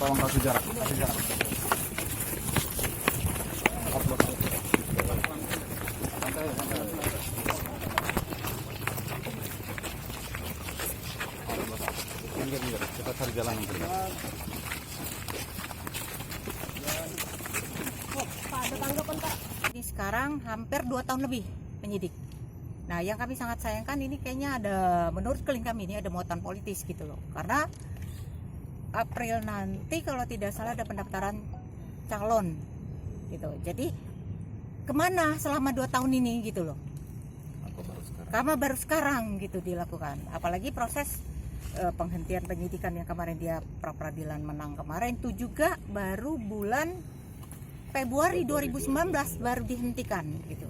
Tolong kasih jarak. Upload. Minggir. Kita cari jalan yang benar. Pak, ada tanggapan Pak? Ini sekarang hampir 2 tahun lebih penyidik. Nah, yang kami sangat sayangkan ini kayaknya ada, menurut klien kami ini ada muatan politis gitu loh. Karena April nanti kalau tidak salah ada pendaftaran calon gitu. Jadi kemana selama 2 tahun ini gitu loh? Karena baru sekarang gitu dilakukan. Apalagi proses penghentian penyidikan yang kemarin dia pra peradilan menang kemarin itu juga baru bulan Februari 2019 baru dihentikan gitu.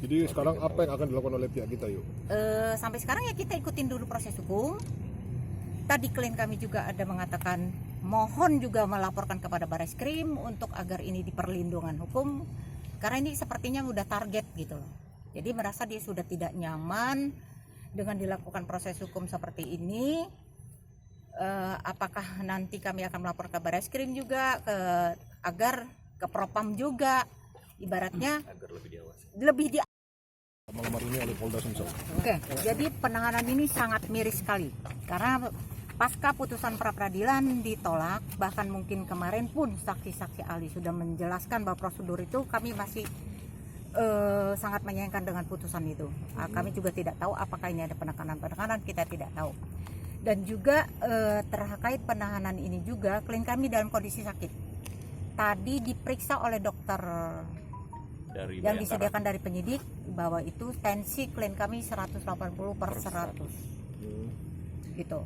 Jadi sekarang apa yang akan dilakukan oleh pihak kita yuk? Sampai sekarang ya kita ikutin dulu proses hukum. Tadi klien kami juga ada mengatakan mohon juga melaporkan kepada Bareskrim untuk agar ini diperlindungan hukum. Karena ini sepertinya udah target gitu loh. Jadi merasa dia sudah tidak nyaman dengan dilakukan proses hukum seperti ini. Apakah nanti kami akan melapor ke Bareskrim juga agar ke Propam juga ibaratnya agar lebih di Malam hari ini oleh Polda Sumsel. Oke, jadi penahanan ini sangat miris sekali karena pasca putusan pra peradilan ditolak, bahkan mungkin kemarin pun saksi-saksi ahli sudah menjelaskan bahwa prosedur itu kami masih sangat menyayangkan dengan putusan itu. Kami juga tidak tahu apakah ini ada penekanan, kita tidak tahu. Dan juga terkait penahanan ini juga klien kami dalam kondisi sakit. Tadi diperiksa oleh dokter yang disediakan dari penyidik bahwa itu tensi klien kami 180/100 gitu.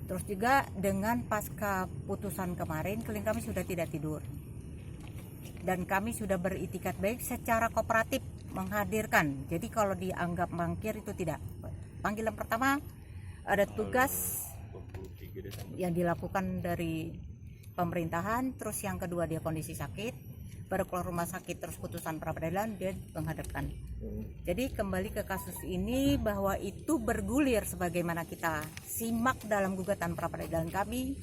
Terus juga dengan pasca putusan kemarin klien kami sudah tidak tidur dan kami sudah beritikat baik secara kooperatif menghadirkan. Jadi kalau dianggap mangkir itu tidak. Panggilan pertama ada tugas yang dilakukan dari pemerintahan, terus yang kedua dia kondisi sakit, baru keluar rumah sakit terus putusan pra peradilan dia menghadapkan. Jadi kembali ke kasus ini bahwa itu bergulir sebagaimana kita simak dalam gugatan pra peradilan kami.